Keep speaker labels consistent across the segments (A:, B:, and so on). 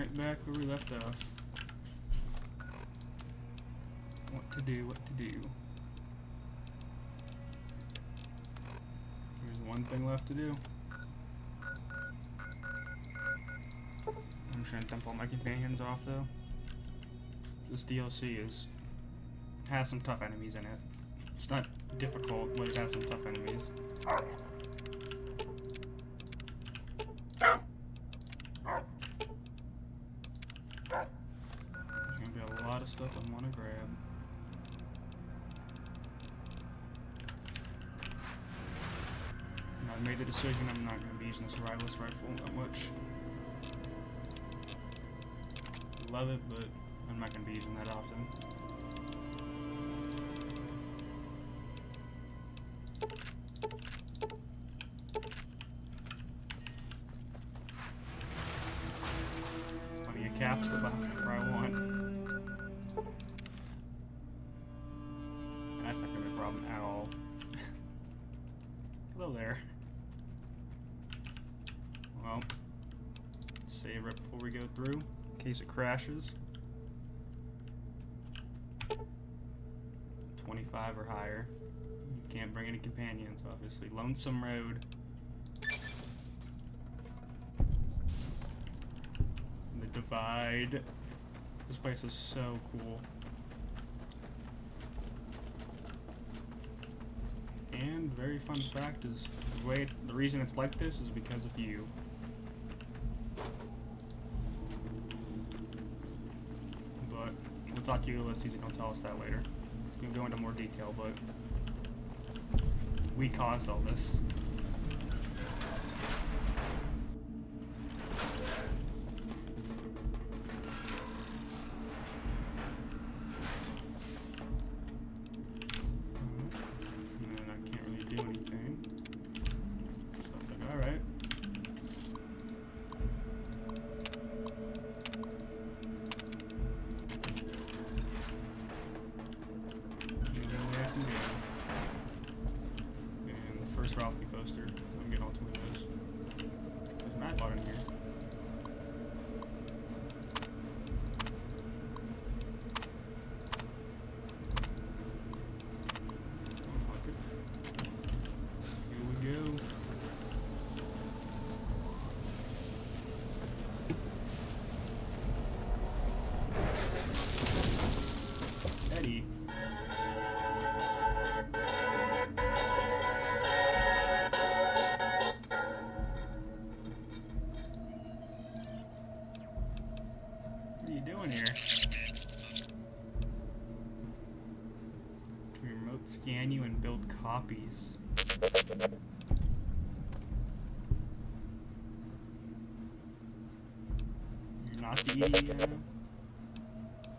A: right back where we left off. What to do, what to do. There's one thing left to do. I'm just gonna dump all my companions off though. This DLC has some tough enemies in it. It's not difficult, but it has some tough enemies. There's gonna be a lot of stuff I wanna grab. And I've made the decision I'm not gonna be using the survivalist rifle that much. Love it, but I'm not gonna be using that often. Plenty of caps to buy whatever I want. That's not gonna be a problem at all. Hello there. Well, save right before we go through, in case it crashes. 25 or higher. You can't bring any companions, obviously. Lonesome Road. The Divide. This place is so cool. And very fun fact is the reason it's like this is because of you. But we'll talk to Ulysses and he'll tell us that later. We'll go into more detail, but we caused all this. And I can't really do anything. So I'm like, alright. And the first Ralphie poster. I'm getting all two of those. There's Matbot in here. Here we go. Eddie. What are you doing here? To remote scan you and build copies. You're not the EDI, I know.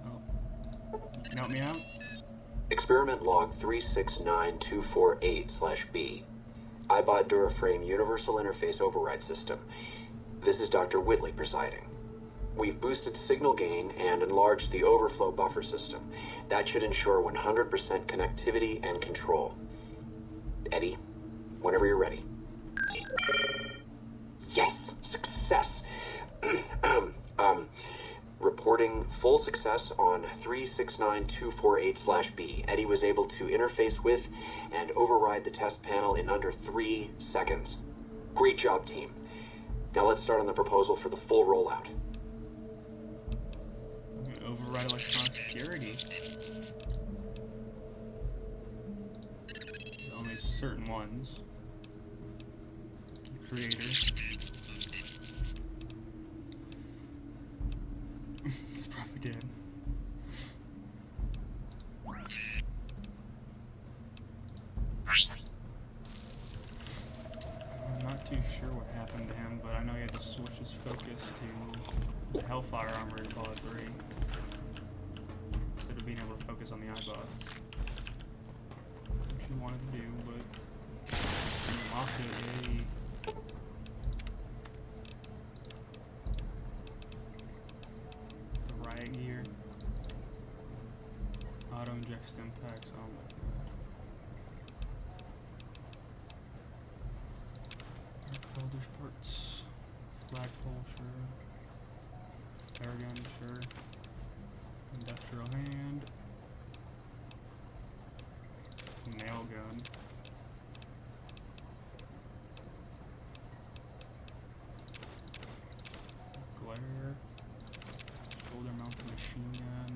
A: Oh. You can help me out?
B: Experiment log 369248/B. iBot Duraframe Universal Interface Override System. This is Dr. Whitley presiding. We've boosted signal gain and enlarged the overflow buffer system. That should ensure 100% connectivity and control. Eddie, whenever you're ready. Yes, success. Reporting full success on 369248/B. Eddie was able to interface with and override the test panel in under 3 seconds. Great job, team. Now let's start on the proposal for the full rollout.
A: Override electronic security. Only certain ones. Creator. He's probably dead. I'm not too sure what happened to him, but I know he had to switch his focus to the Hellfire armor in Fallout 3. Instead of being able to focus on the iBot. Which he wanted to do, but he lost it. Yay. The riot gear. Auto inject stim packs, oh my god. Welders parts. Flagpole, sure. Paragon, sure. Industrial hand. Nail gun. Glare. Shoulder mounted machine gun.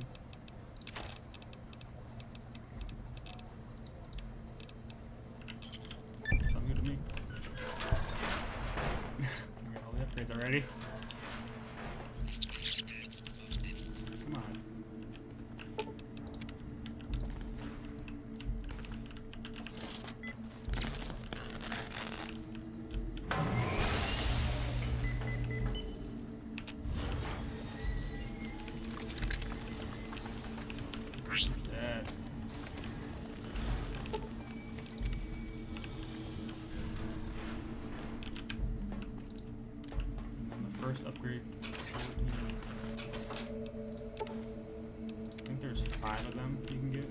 A: Sounds good to me. We got all the upgrades already. Come on. Dead. And then the first upgrade. I think there's 5 of them you can get,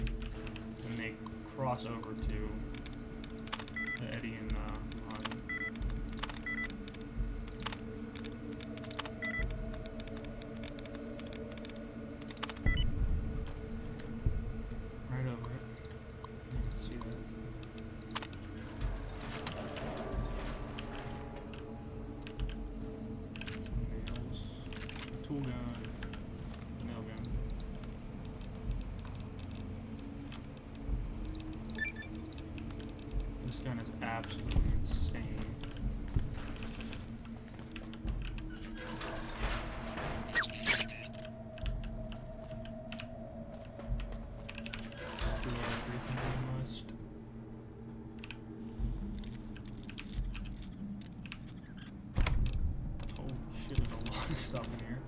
A: and they cross over to the Eddie and Harvey. Right over it. You can see that. Nails. Tool gun. Nail gun. This gun is absolutely insane. Do everything we must. Holy shit, there's a lot of stuff in here.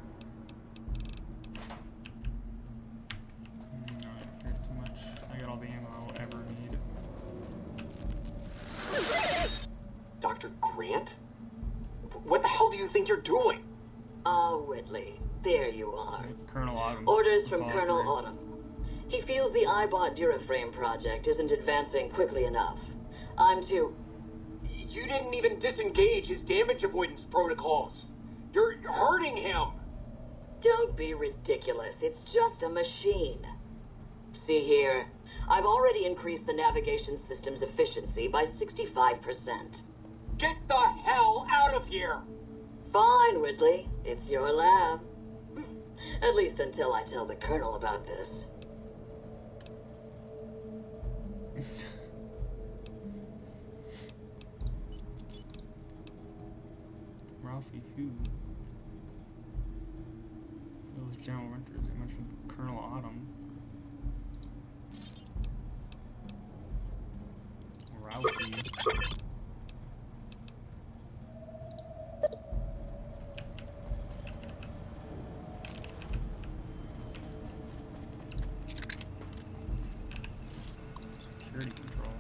A: No, I don't care too much. I got all the ammo I'll ever need.
B: Dr. Grant? What the hell do you think you're doing?
C: Ah, Whitley. There you are.
A: Colonel Autumn.
C: Orders from
A: Fall
C: Colonel
A: through.
C: Autumn. He feels the iBot Duraframe project isn't advancing quickly enough. I'm to...
B: You didn't even disengage his damage avoidance protocols. You're hurting him.
C: Don't be ridiculous. It's just a machine. See here. I've already increased the navigation system's efficiency by 65%.
B: Get the hell out of here.
C: Fine, Whitley. It's your lab. At least until I tell the Colonel about this.
A: Ralphie who? It was General Winters. They mentioned Colonel Autumn. Ralphie. Security control.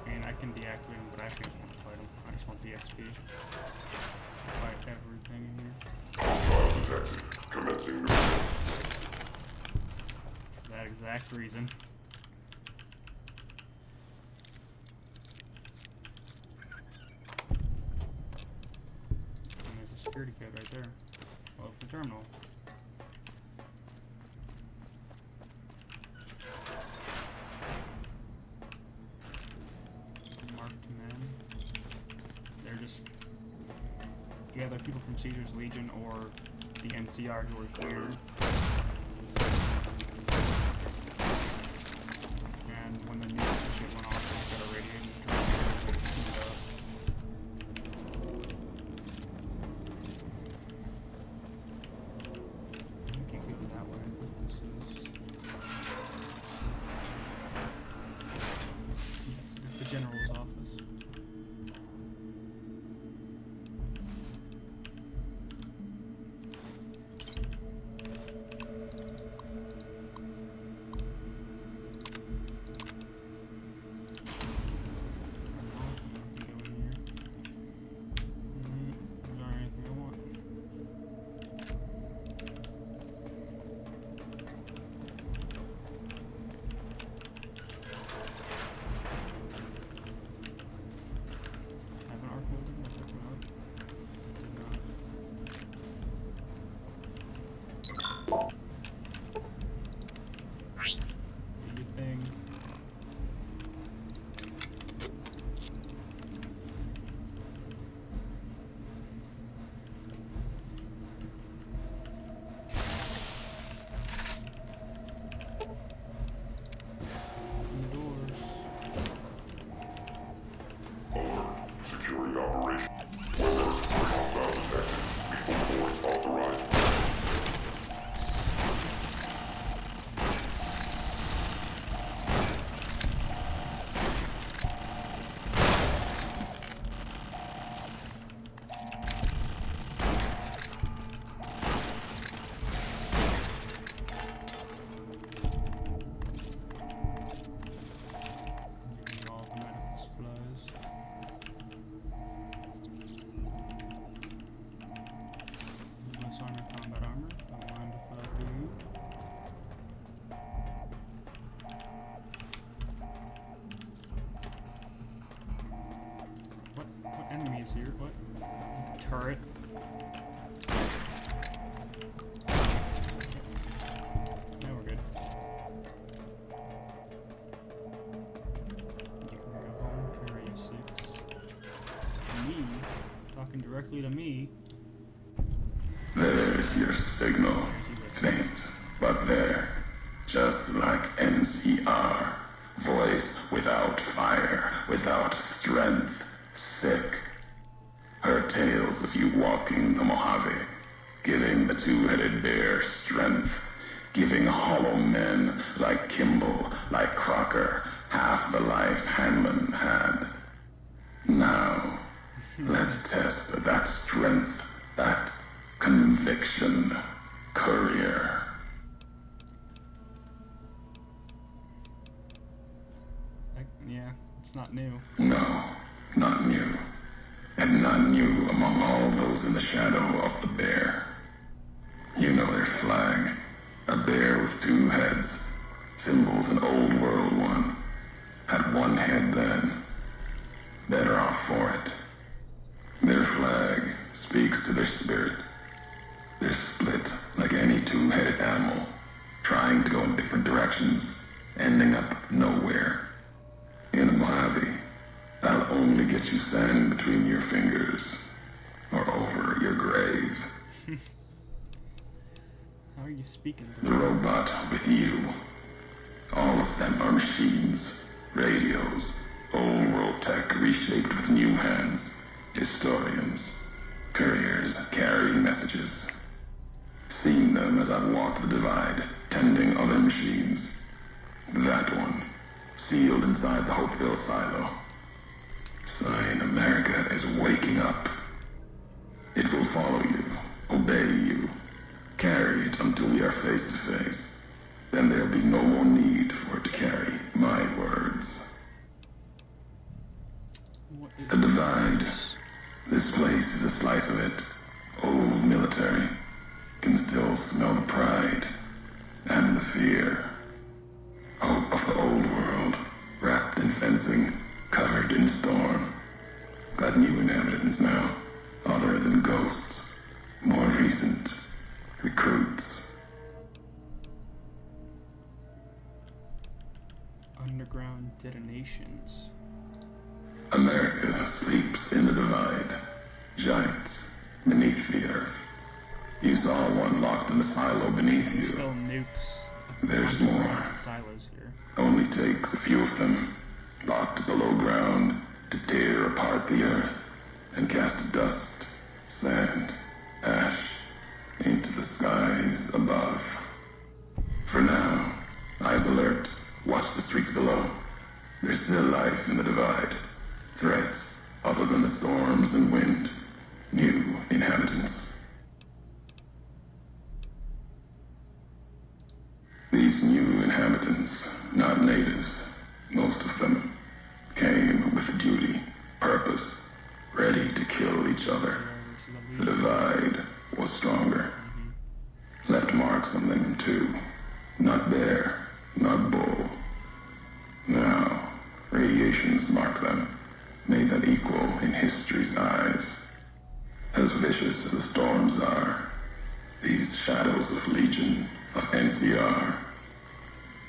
A: And I can deactivate him, but I actually just want to fight him. I just want the XP. Fight everything in here.
D: Detected. Commencing new.
A: For that exact reason. And there's a security code right there. Well, the terminal. Marked men. They're just either people from Caesar's Legion or the NCR who are cleared. And when the news shit went off, they got a radiation strike. You can't get that way. This is. Yes, it is the general's office. enemies here. What? Turret. Now we're good. You can go home, carry 6. Me? Talking directly to me.
E: There's your signal. Faint, but there. Just like NCR. Voice without fire, without strength. Sick. Her tales of you walking the Mojave, giving the two-headed bear strength, giving hollow men like Kimball, like Crocker, half the life Hanlon had. Now, let's test that strength, that conviction. Courier.
A: Yeah, it's not new.
E: No, not new. And not new among all those in the shadow of the bear. You know their flag. A bear with 2 heads. Symbols an old world one. Had 1 head then. Better off for it. Their flag speaks to their spirit. They're split like any 2-headed animal, trying to go in different directions, ending up nowhere. In the Mojave, that'll only get you sand between your fingers, or over your grave.
A: How are you speaking?
E: The robot with you. All of them are machines, radios, old world tech reshaped with new hands, historians, couriers carrying messages. Seen them as I've walked the divide, tending other machines. That one, sealed inside the Hopeville silo. Sign America is waking up. It will follow you, obey you, carry it until we are face to face. Then there'll be no more need for it to carry my words. The divide. This place is a slice of it. Old military. Can still smell the pride and the fear. Hope of the old world, wrapped in fencing, covered in storm. Got new inhabitants now, other than ghosts, more recent recruits.
A: Underground detonations.
E: America sleeps in the divide. Giants beneath the earth. You saw one locked in the silo beneath you.
A: Still nukes.
E: There's more.
A: Silos here.
E: Only takes a few of them, locked below ground, to tear apart the earth and cast dust, sand, ash into the skies above. For now, eyes alert, watch the streets below. There's still life in the divide. Threats other than the storms and wind. New inhabitants. These new inhabitants, not natives, most of them, came with duty, purpose, ready to kill each other. The divide was stronger. Left marks on them too. Not bear, not bull. Now, radiations marked them, made them equal in history's eyes. As vicious as the storms are, these shadows of Legion, of NCR,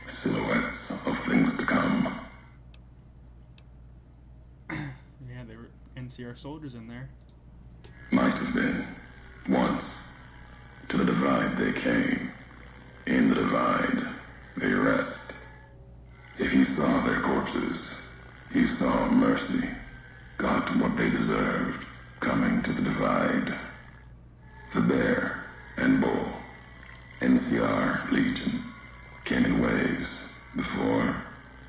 E: silhouettes of things to come.
A: Yeah, there were NCR soldiers in there.
E: Might have been. Once. To the divide they came. In the divide, they rest. If you saw their corpses, you saw mercy. Got what they deserved, coming to the divide. The bear and bull. NCR Legion. Came in waves, before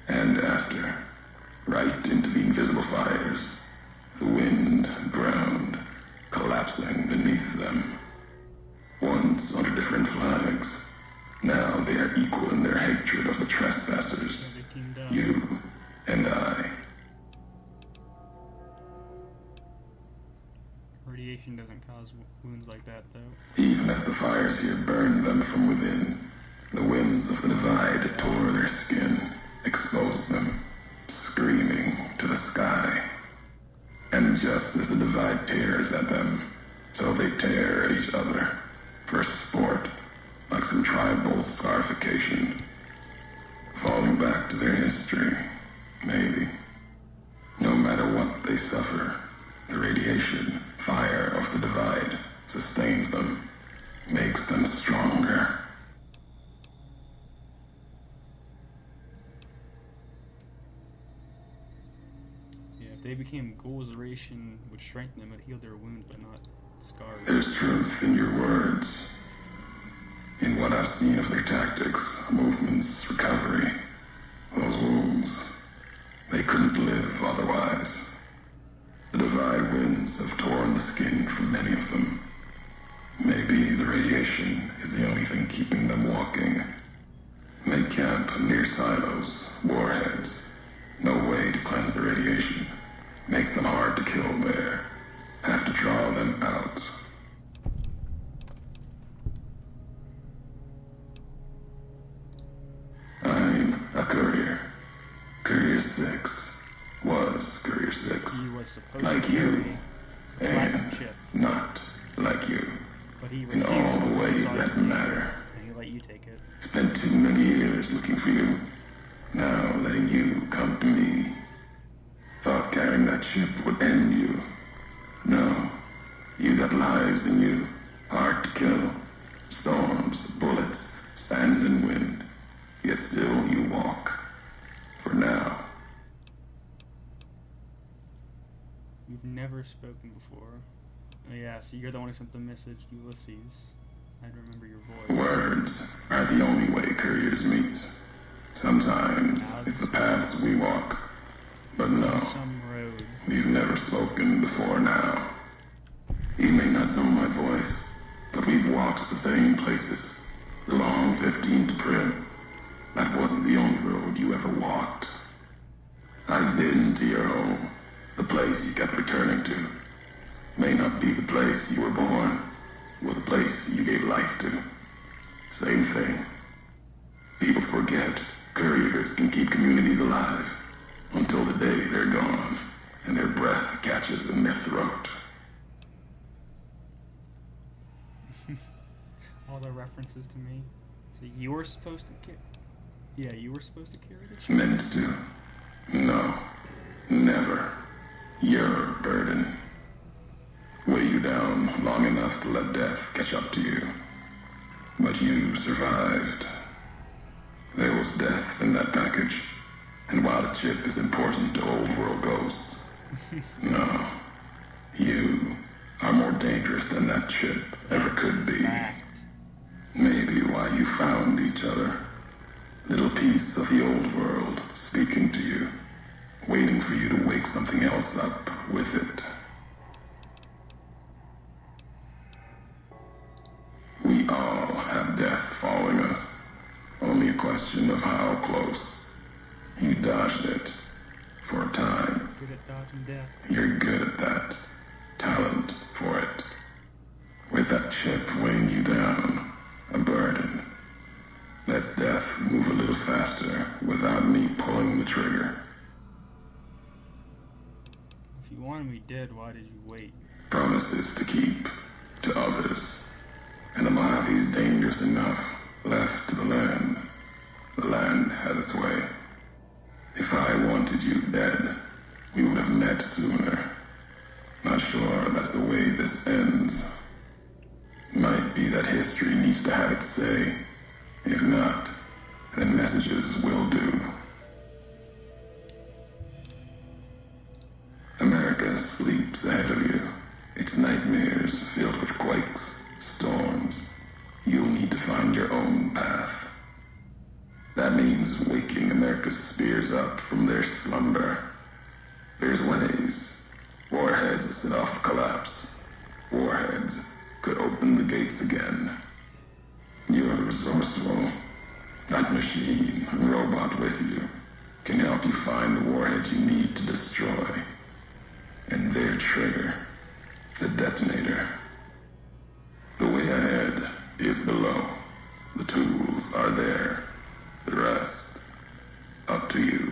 E: and after. Right into the invisible fires. The wind, ground, collapsing beneath them. Once under different flags. Now they are equal in their hatred of the trespassers. You and I.
A: Radiation doesn't cause wounds like that, though.
E: Even as the fires here burned them from within, the winds of the divide tore their skin, exposed them, screaming to the sky. And And just as the divide tears at them, so they tear at each other. For sport, like some tribal scarification. Falling back to their history, maybe. No matter what they suffer, the radiation, fire of the divide sustains them, makes them stronger.
A: Yeah, if they became ghouls, the radiation would strengthen them and heal their wounds, but not scars.
E: There's truth in your words. In what I've seen of their tactics, movements, recovery, those wounds, they couldn't live otherwise. The divide winds have torn the skin from many of them. Maybe the radiation is the only thing keeping them walking. They camp near silos, warheads. No way to cleanse the radiation. Makes them hard to kill there. Have to draw them out. I'm a courier. Courier 6 was Courier 6.
A: He was supposed
E: Like
A: to
E: you.
A: carry a
E: And
A: platinum chip,
E: not like you.
A: but he
E: In
A: refused
E: all the
A: when he
E: ways
A: saw
E: that
A: you,
E: matter.
A: and he let you take it.
E: Spent too many years looking for you. Now letting you come to me. Thought carrying that chip would end you. No. You got lives in you. Hard to kill. Storms, bullets, sand and wind. Yet still you walk. For now.
A: You've never spoken before. Oh, yeah, so you're the one who sent the message, Ulysses. I'd remember your voice.
E: Words are the only way couriers meet. Sometimes it's the paths we walk. But no,
A: Some road.
E: we've never spoken before now. You may not know my voice, but we've walked the same places. The long 15 to Prim. That wasn't the only road you ever walked. I've been to your home, the place you kept returning to. May not be the place you were born, was the place you gave life to. Same thing. People forget couriers can keep communities alive until the day they're gone and their breath catches in their throat.
A: All the references to me. So you were supposed to carry... Yeah, you were supposed to carry the chip?
E: Meant to. No. Never. Your burden. Weigh you down long enough to let death catch up to you. But you survived. There was death in that package. And while the chip is important to old world ghosts, no. You are more dangerous than that chip ever could be.
A: Fact.
E: Maybe why you found each other. Little piece of the old world speaking to you, waiting for you to wake something else up with it. We all have death following us. Only a question of how close. You dodged it. For a time.
A: Good at dodging death.
E: You're good at that. Talent for it. With that chip weighing you down, a burden. Lets death move a little faster without me pulling the trigger.
A: If you wanted me dead, why did you wait?
E: Promises to keep to others. And the Mojave's dangerous enough left to the land. The land has its way. If I wanted you dead, we would have met sooner. Not sure that's the way this ends. Might be that history needs to have its say. If not, then messages will do. America sleeps ahead of you. Its nightmares filled with quakes, storms. You'll need to find your own path. That means waking America's spears up from their slumber. There's ways. Warheads set off collapse. Warheads could open the gates again. You're resourceful. That machine, robot with you, can help you find the warheads you need to destroy. And their trigger, the detonator. The way ahead is below. The tools are there. The rest, up to you.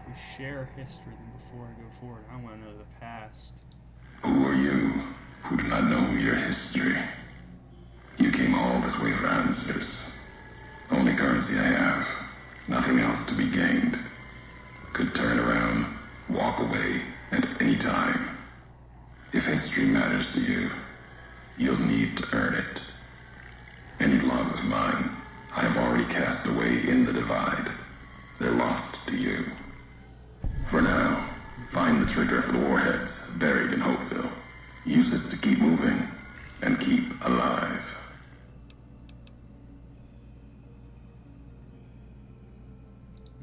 A: We share more history than before I go forward. I want to know the past.
E: Who are you who do not know your history? You came all this way for answers. Only currency I have, nothing else to be gained. Could turn around, walk away at any time. If history matters to you, you'll need to earn it. Any logs of mine I have already cast away in the Divide. They're lost to you. For now, find the trigger for the warheads buried in Hopeville. Use it to keep moving and keep alive.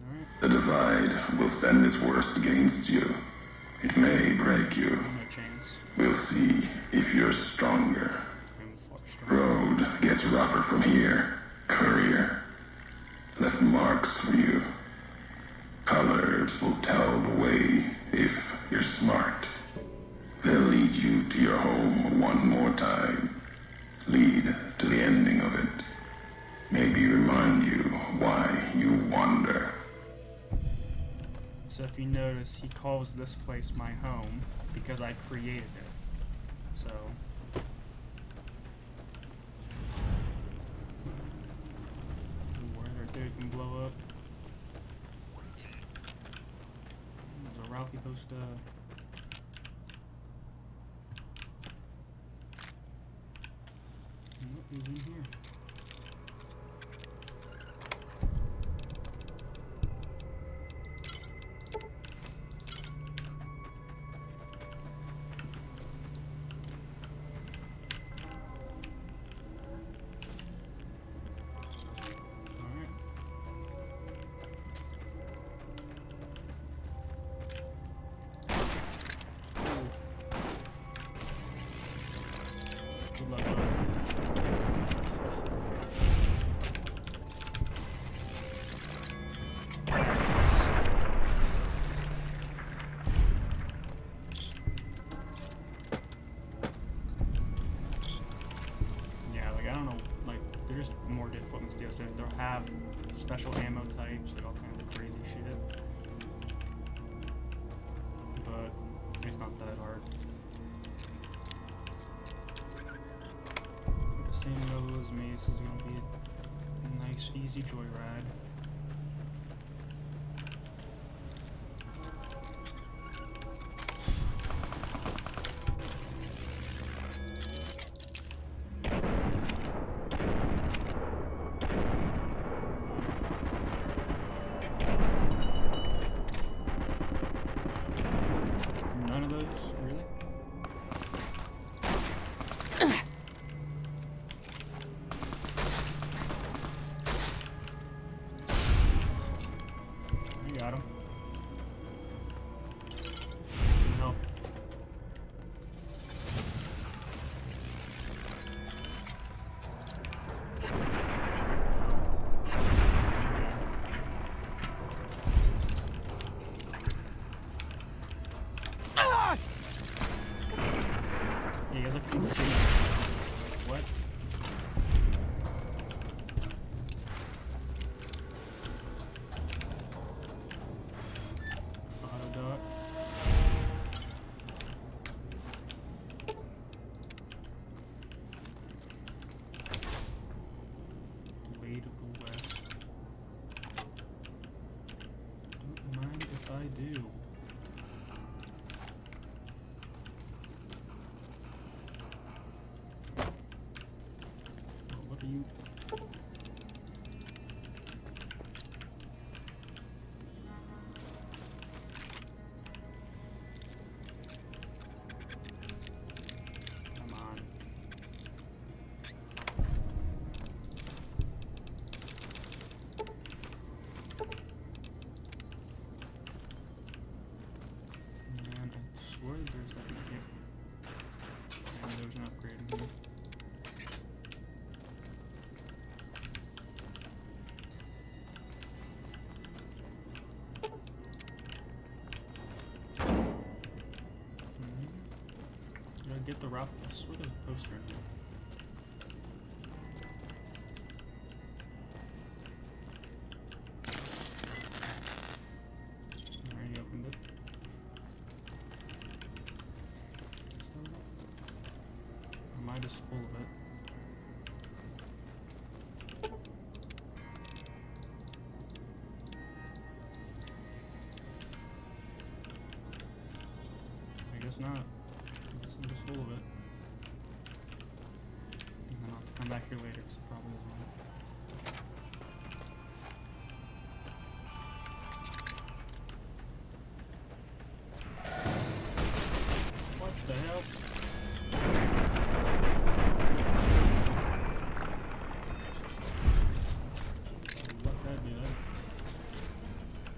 A: Alright.
E: The Divide will send its worst against you. It may break you.
A: No chance.
E: We'll see if you're stronger.
A: I'm far stronger.
E: Road gets rougher from here. Courier left marks for you. Colors will tell the way if you're smart. They'll lead you to your home one more time. Lead to the ending of it. Maybe remind you why you wander.
A: So if you notice, he calls this place my home because I created it. So where there can blow up. There's a Ralphie post what is in here? Good luck, bud. Yeah, like I don't know, like they're just more difficult than DLC. They'll have special ammo types, like all kinds of crazy shit. But it's not that hard. The same level as me, this is gonna be a nice, easy joyride. None of those, really? You got him. Some help. Yeah, you guys look insane. What? Auto dot. Blade of the West. Don't mind if I do. What are you? Come on. Man, I swear there's like a and there's an upgrade in here. Gotta get the route. I swear there's a poster in here. I already opened it. Might is full of it. I guess not. I guess I'm just full of it. And then I'll have to come back here later because it probably doesn't want it. What the hell? What that do?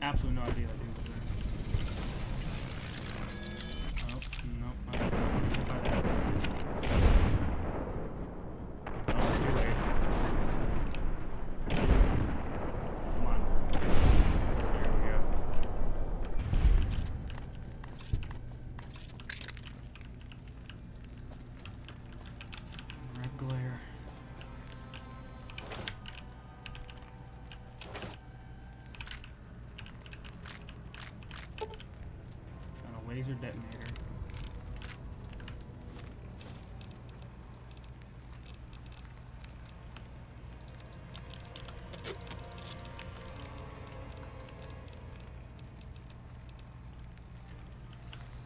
A: Absolutely no idea that dude was there. Oh, nope. Oh, too late. Come on. There we go. Red glare. Found a laser detonator.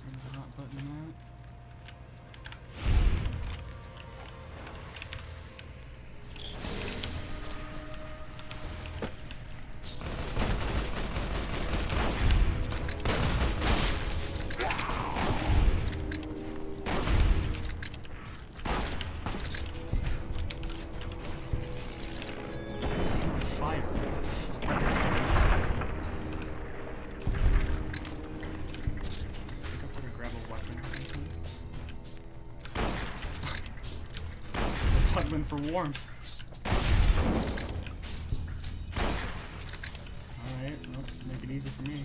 A: There's a hot button that. It's on fire. I think I'm gonna grab a weapon or something. Huddling for warmth. Alright, well, make it easy for me.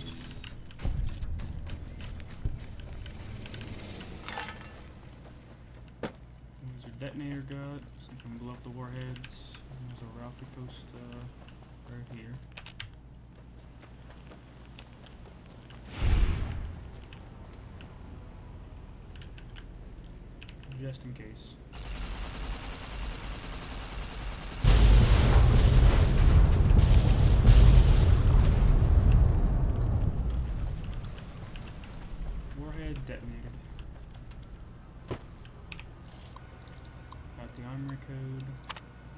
A: There's your detonator gun, so you can blow up the warheads. And there's a Ralphie post right here. Just in case. Warhead detonated. Got the armory code.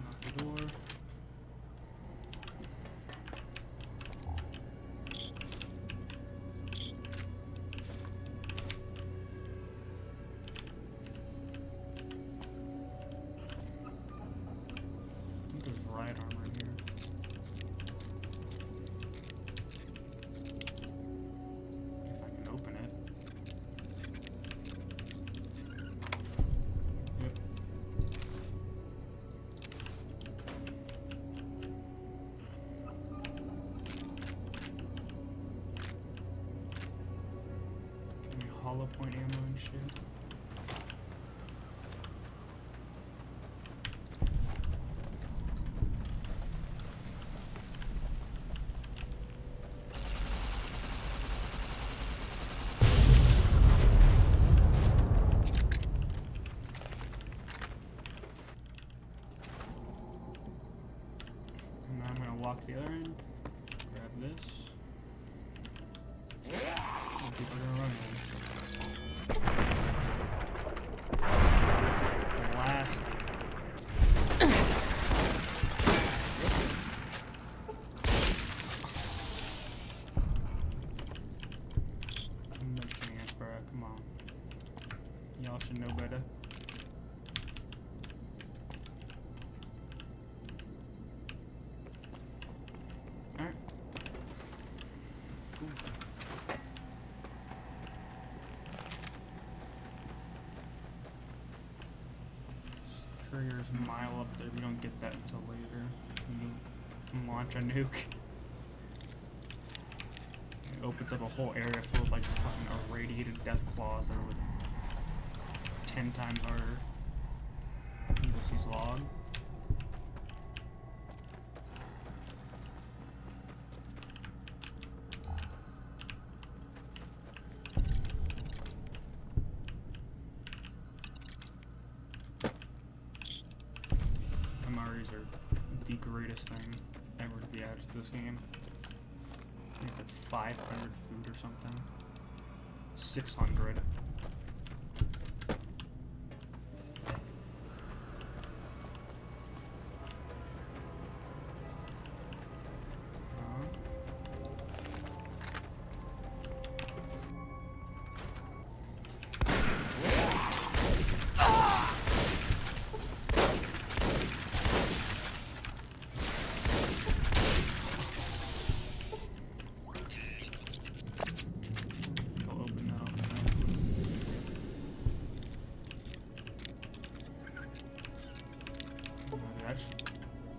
A: Lock the door. I think there's riot armor in here. If I can open it. Yep. Give me hollow point ammo and shit. And now I'm gonna walk the other end, grab this. And people are gonna run in. Blast. No chance, bro. Come on. Y'all should know better. Alright. Cool. Courier's a mile up there. We don't get that until later. You can launch a nuke. It opens up a whole area full of like fucking irradiated death claws that are with 10 times harder. Ulysses log. berries are the greatest thing ever to be added to this game. I think it's like 500 food or something. 600.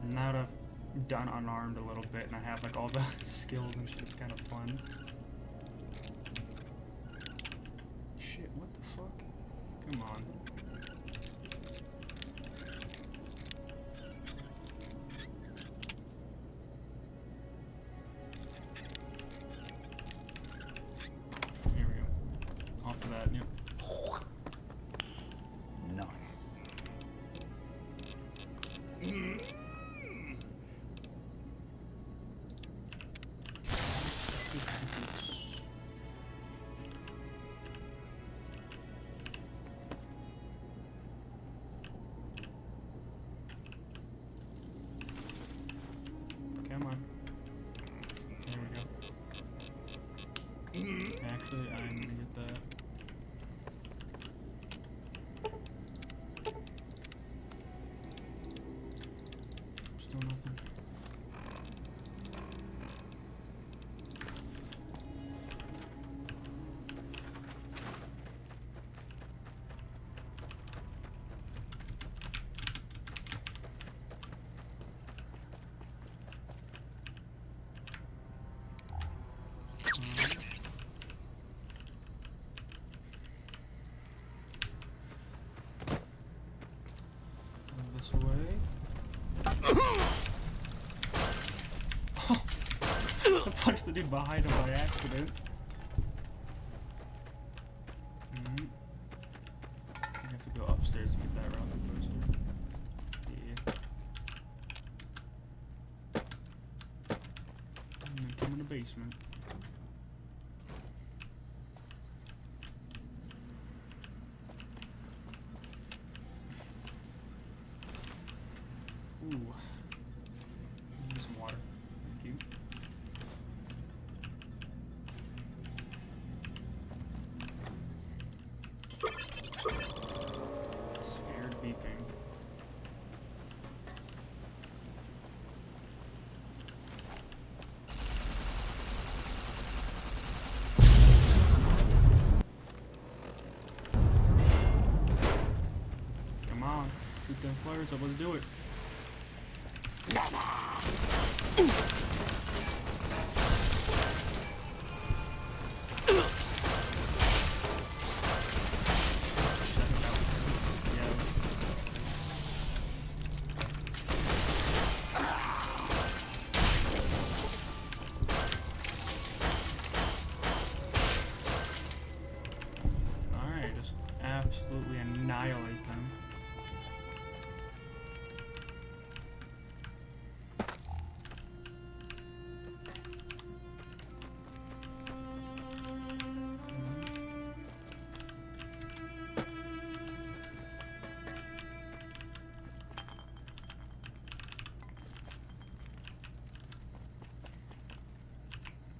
A: Now that I've done unarmed a little bit and I have like all the skills and shit, it's kind of fun. Shit, what the fuck? Come on. Here we go. Off of that, yep. Come on. There we go. Actually, I'm gonna get that. Still nothing. This away. I punched the dude behind him by accident. I have to go upstairs to get that rocket booster. Yeah. And then come in the basement. Ooh. Need some water. Thank you. Scared beeping. Come on. Shoot them flares up. Let's do it. Alright, just absolutely annihilate them.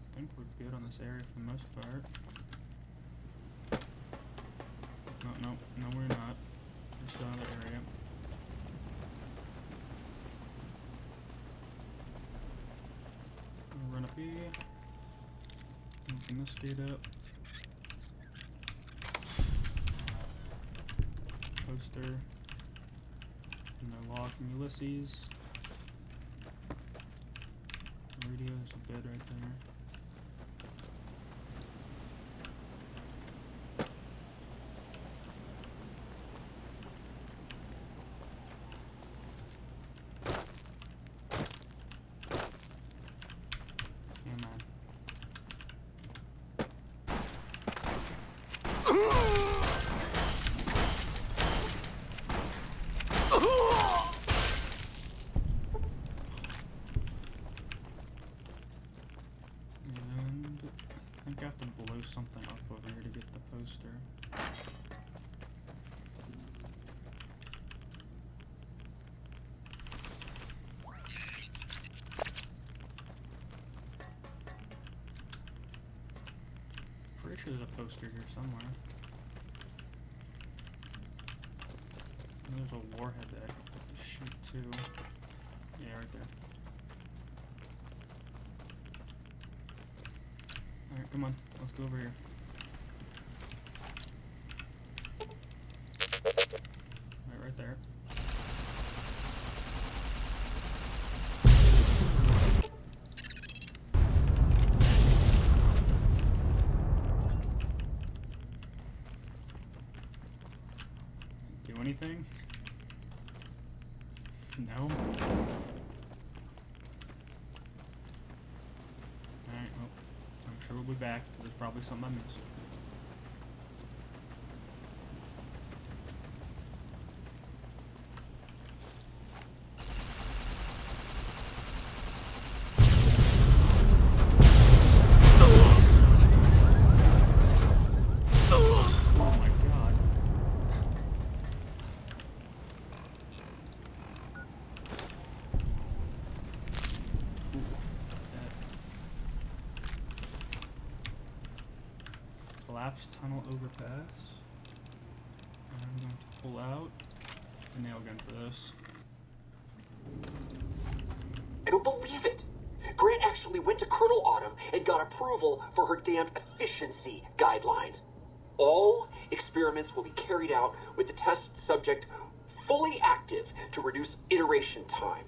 A: I think we're good on this area for the most part. No, we're not. We're still in the area. We'll run up here. Open this gate up. Poster. No lock from Ulysses. Radio, there's a bed right there. sure there's a poster here somewhere. There's a warhead that I have to shoot too. Yeah, right there. Alright, come on. Let's go over here. Right there. Do anything? No? Alright, well, I'm sure we'll be back. There's probably something I missed. Collapsed tunnel overpass. I'm going to pull out the nail gun for this.
B: I don't believe it. Grant actually went to Colonel Autumn and got approval for her damned efficiency guidelines. All experiments will be carried out with the test subject fully active to reduce iteration time.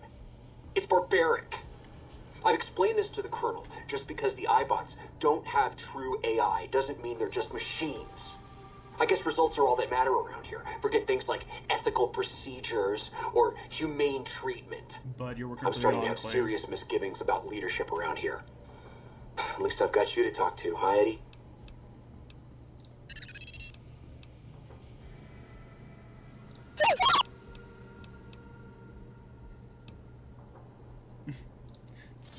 B: It's barbaric. I've explained this to the Colonel. Just because the iBots don't have true AI doesn't mean they're just machines. I guess results are all that matter around here. Forget things like ethical procedures or humane treatment.
A: Bud, you're working
B: I'm
A: for the
B: starting to have
A: Enclave.
B: serious misgivings about leadership around here. At least I've got you to talk to, huh, Eddie?
A: I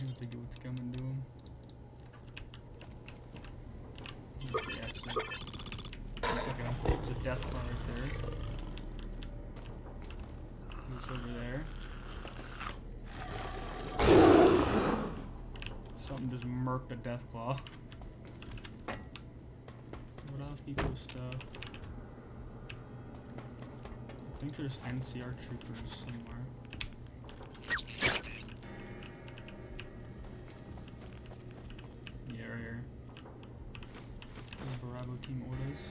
A: don't think what's coming to him. Okay, there's a death bar right there. Who's over there? Something just murked a Deathclaw. What else people stuff? I think there's NCR troopers somewhere. Yeah, right here. Bravo team orders.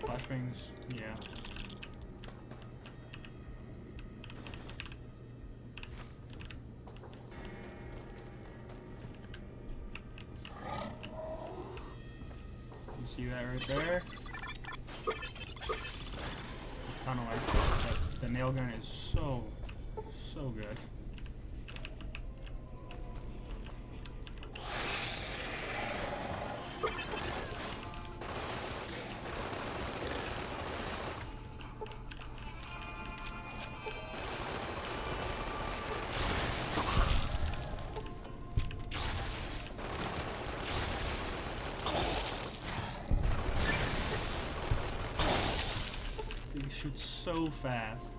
A: Flashbangs, yeah. You see that right there? Kind of like that. The nail gun is so good. He shoots so fast.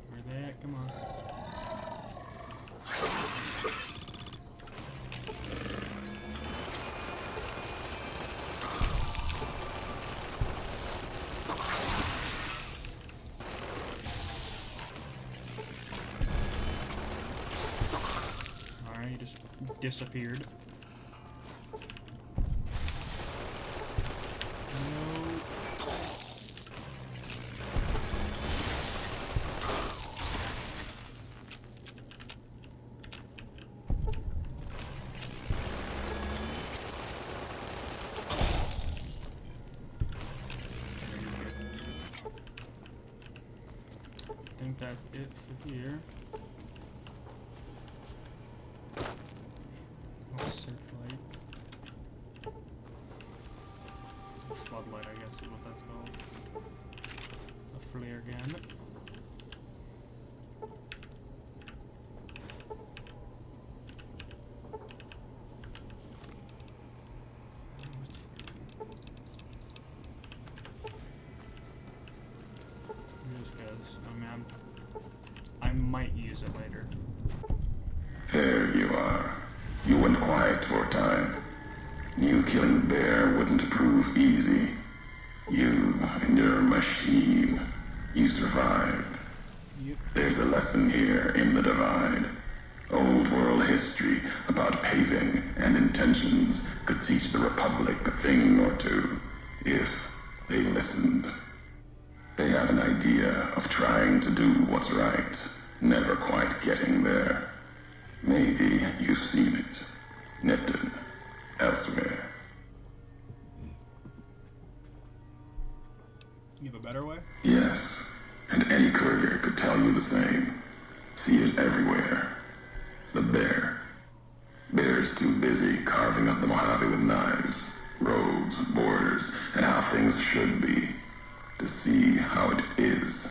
A: Where they at? Come on. Alright, he just disappeared. I think that's it for here. Searchlight. Floodlight, I guess is what that's called. A flare gun.
E: There you are. You went quiet for a time. Knew killing Bear wouldn't prove easy. You and your machine. You survived.
A: Yep.
E: There's a lesson here in the Divide. Old world history about paving and intentions could teach the Republic a thing or two, if they listened. They have an idea of trying to do what's right, never quite getting there. Maybe you've seen it. Nipton. Elsewhere.
A: You have a better way?
E: Yes, and any courier could tell you the same. See it everywhere. The Bear. Bear's too busy carving up the Mojave with knives, roads, borders, and how things should be, to see how it is.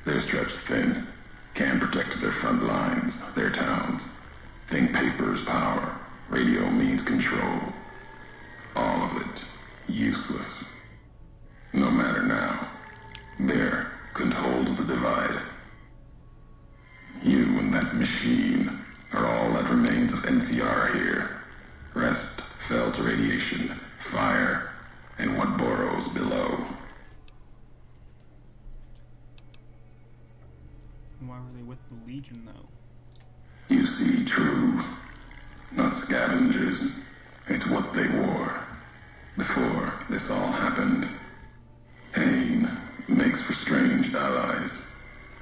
E: They're stretched thin, can't protect their front lines, their towns. Think paper's power, radio means control. All of it useless. No matter now, Bear couldn't hold the Divide. You and that machine are all that remains of NCR here. Rest fell to radiation, fire, and what burrows below.
A: Why were they with the Legion, though?
E: You see, true. Not scavengers. It's what they wore. Before this all happened. Pain makes for strange allies.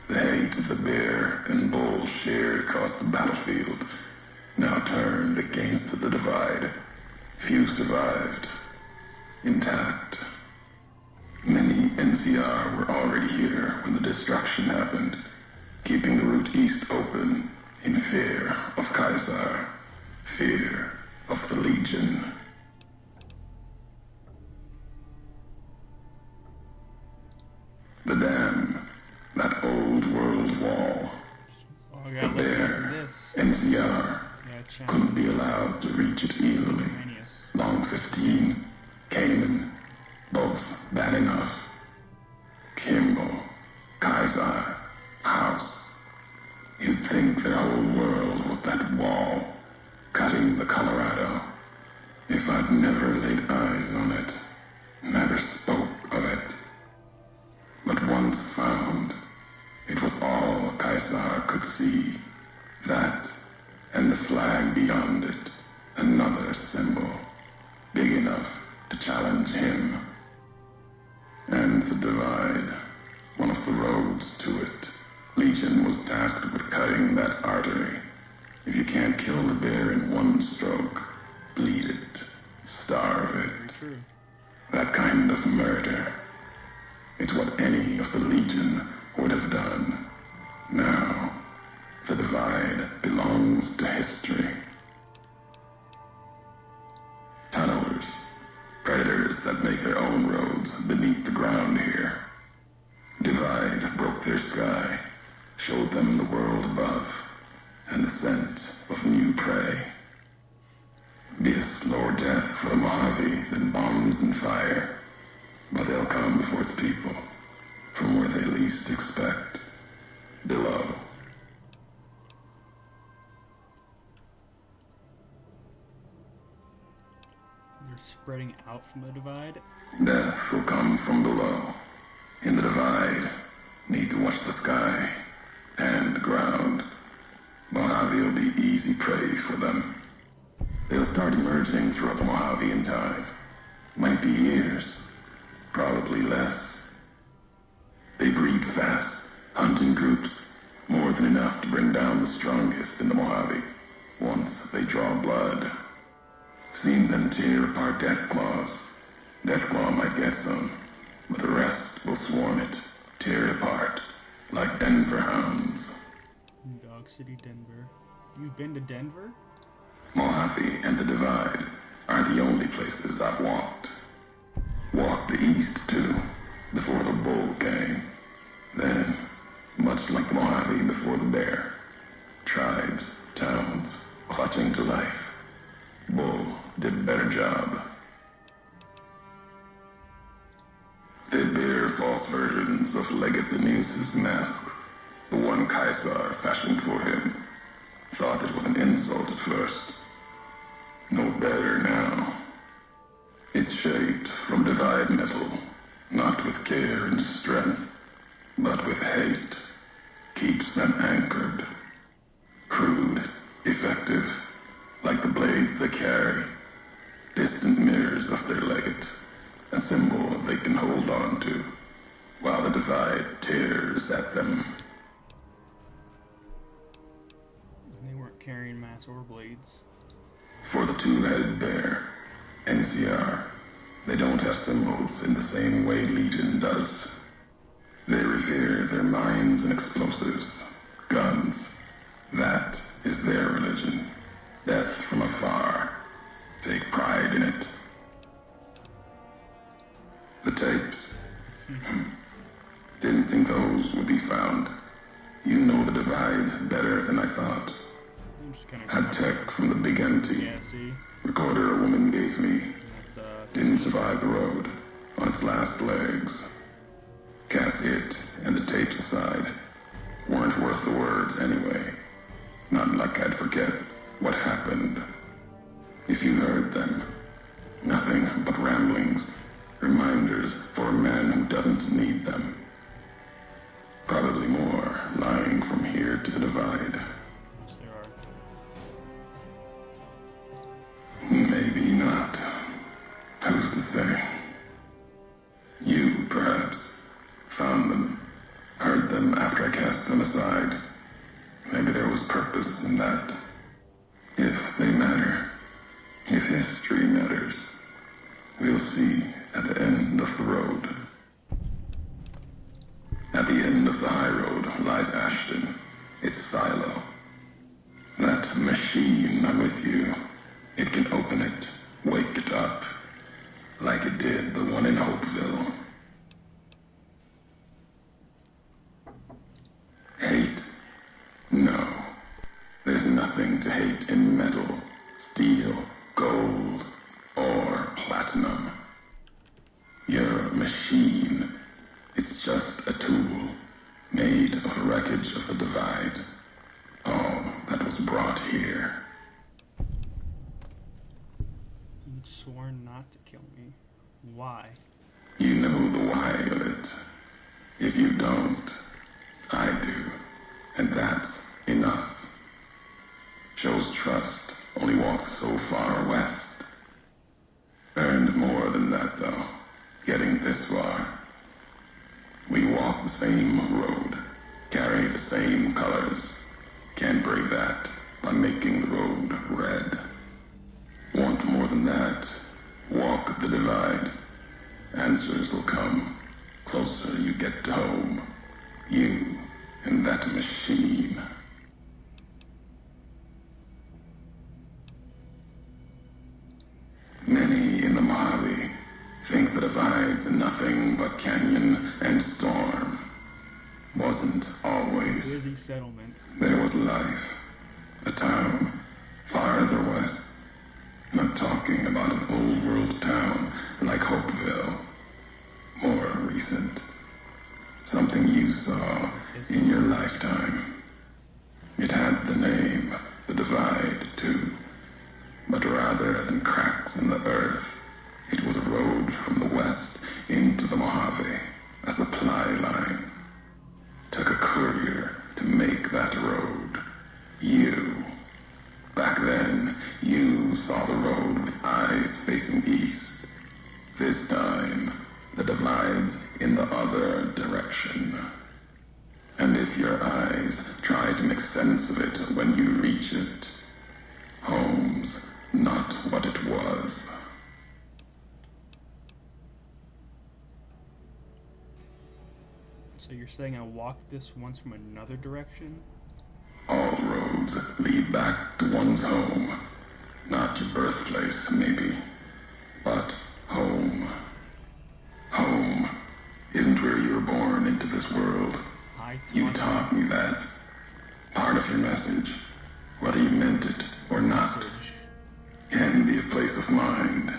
E: The hate the Bear and Bull shared across the battlefield now turned against the Divide. Few survived. Intact. Many NCR were already here when the destruction happened, keeping the route east open in fear of Caesar, fear of the Legion. The dam, that old world wall,
A: Oh, I
E: the
A: gotta look
E: Bear,
A: at this.
E: NCR,
A: Yeah, check.
E: couldn't be allowed to reach it easily.
A: Manius.
E: Long 15, Cayman, both bad enough. Kimball, Kaiser, House. You'd think their whole world was that wall, cutting the Colorado. If I'd never laid eyes on it, never spoke of it. But once found, it was all Kaiser could see. That, and the flag beyond it, another symbol, big enough to challenge him. And the Divide, one of the roads to it. Legion was tasked with cutting that artery. If you can't kill the Bear in one stroke, bleed it, starve it.
A: Very true.
E: That kind of murder. It's what any of the Legion would have done. Now, the Divide belongs to history. Tunnelers. Predators that make their own roads beneath the ground here. Divide broke their sky, showed them the world above, and the scent of new prey. Be a slower death for the Mojave than bombs and fire, but they'll come for its people, from where they least expect, below.
A: They're spreading out from the Divide.
E: Death will come from below. In the Divide, need to watch the sky and the ground. Mojave will be easy prey for them. They'll start emerging throughout the Mojave in time. Might be years, probably less. They breed fast, hunt in groups, more than enough to bring down the strongest in the Mojave, once they draw blood. Seen them tear apart Deathclaws. Deathclaw might get some, but the rest will swarm it, tear it apart, like Denver hounds.
A: Dog City, Denver. You've been to Denver?
E: Mojave and the Divide are the only places I've walked. Walked the east, too, before the Bull came. Then, much like the Mojave before the Bear, tribes, towns, clutching to life. Bull did a better job. They bear false versions of Legate Beneus's masks, the one Caesar fashioned for him. Thought it was an insult at first. No better now. It's shaped from divide metal, not with care and strength, but with hate. Keeps them anchored. Crude, effective, like the blades they carry. Distant mirrors of their legate, a symbol they can hold on to, while the divide tears at them.
A: They weren't carrying mass or blades.
E: For the two-headed bear, NCR, they don't have symbols in the same way Legion does. They revere their mines and explosives, guns. That is their religion. Death from afar. Take pride in it. The tapes. Didn't think those would be found. You know the divide better than I thought.
A: I'm just kinda
E: Had tech from the big empty.
A: Yeah, see?
E: Recorder a woman gave me.
A: That's,
E: Didn't survive the road. On its last legs. Cast it and the tapes aside. Weren't worth the words anyway. Not like I'd forget what happened. If you heard them. Nothing but ramblings. Reminders for a man who doesn't need them. Probably more lying from here to the divide.
A: yes, there are.
E: Maybe not. Who's to say? You, perhaps, found them, heard them after I cast them aside. Maybe there was purpose in that. If they matter, if history matters, we'll see at the end of the road. At the end of the high road lies Ashton, its silo. That machine I'm with you, it can open it, wake it up, like it did the one in Hopeville. Hate? No. There's nothing to hate in metal, steel, gold, or platinum. You're a machine. It's just a tool, made of wreckage of the divide. All that was brought here.
A: You'd sworn not to kill me. Why?
E: You know the why of it. If you don't, I do. And that's enough. Shows trust only walks so far west. Earned more than that, though, getting this far. We walk the same road, carry the same colors. Can't break that by making the road red. Want more than that? Walk the divide. Answers will come. Closer you get to home. You and that machine. Many in the Mojave think the divide's nothing but canyon and storm. Wasn't always.
A: Busy settlement.
E: There was life. A town farther west. Not talking about an old world town like Hopeville. More recent. Something you saw in your lifetime. It had the name, the divide, too. But rather than cracks in the earth, it was a road from the west into the Mojave, a supply line. Took a courier to make that road. You. Back then, you saw the road with eyes facing east. This time, the divide's in the other direction. And if your eyes try to make sense of it when you reach it, home's not what it was.
A: So you're saying I walked this once from another direction?
E: All roads lead back to one's home. Not your birthplace, maybe, but home. Home isn't where you were born into this world. You taught me that. Part of your message, whether you meant it or not, can be a place of mind.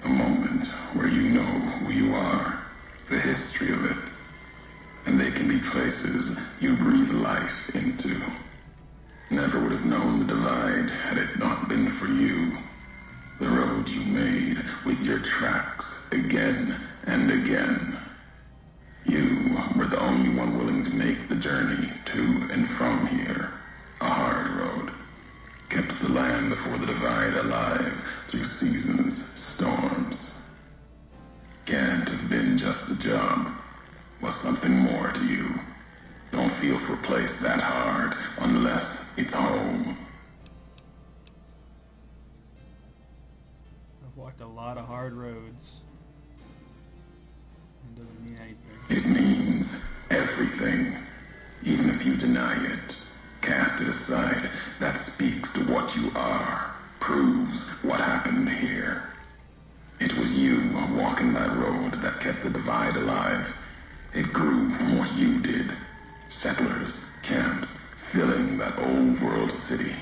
E: A moment where you know who you are, the history of it. And they can be places you breathe life into. Never would have known the divide had it not been for you. The road you made with your tracks again and again. You were the only one willing to make the journey to and from here. A hard road. Kept the land before the divide alive through seasons, storms. Can't have been just a job. Was something more to you. Don't feel for a place that hard unless it's home.
A: I've walked a lot of hard roads. It doesn't mean anything.
E: It means everything. Even if you deny it, cast it aside, that speaks to what you are, proves what happened here. It was you walking that road that kept the divide alive. It grew from what you did. Settlers, camps, filling that old world city.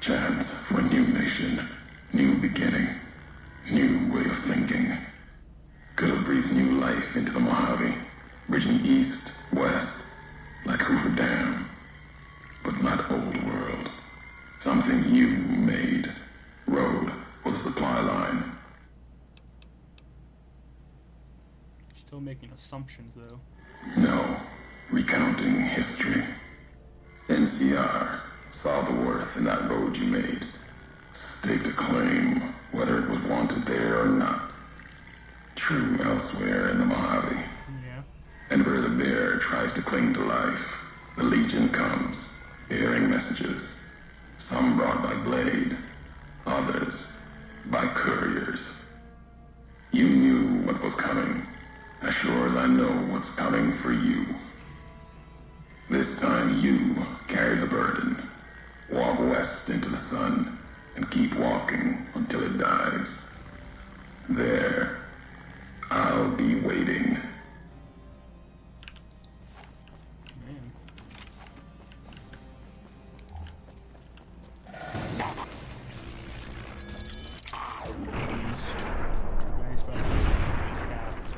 E: Chance for a new nation, new beginning, new way of thinking. Could have breathed new life into the Mojave, bridging east, west, like Hoover Dam. But not old world. Something you made. Road was a supply line.
A: Still making assumptions, though.
E: No, recounting history. NCR saw the worth in that road you made. Staked a claim, whether it was wanted there or not. True elsewhere in the Mojave.
A: Yeah.
E: And where the bear tries to cling to life, the Legion comes, bearing messages. Some brought by blade, others by couriers. You knew what was coming, as sure as I know what's coming for you. This time you carry the burden. Walk west into the sun, and keep walking until it dies. There, I'll be waiting.
A: Man. Nice, but tapped.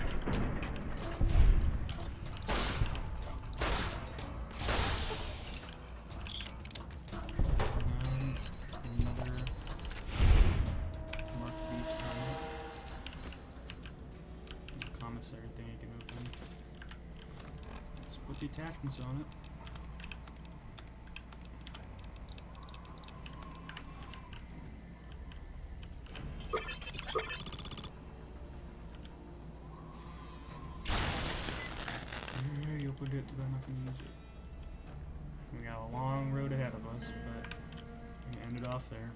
A: Another mark beach commissary thing you can open. Let's put the attachments on it. Yeah, you opened it, but I'm not gonna use it. We got a long road ahead of us, but we ended off there.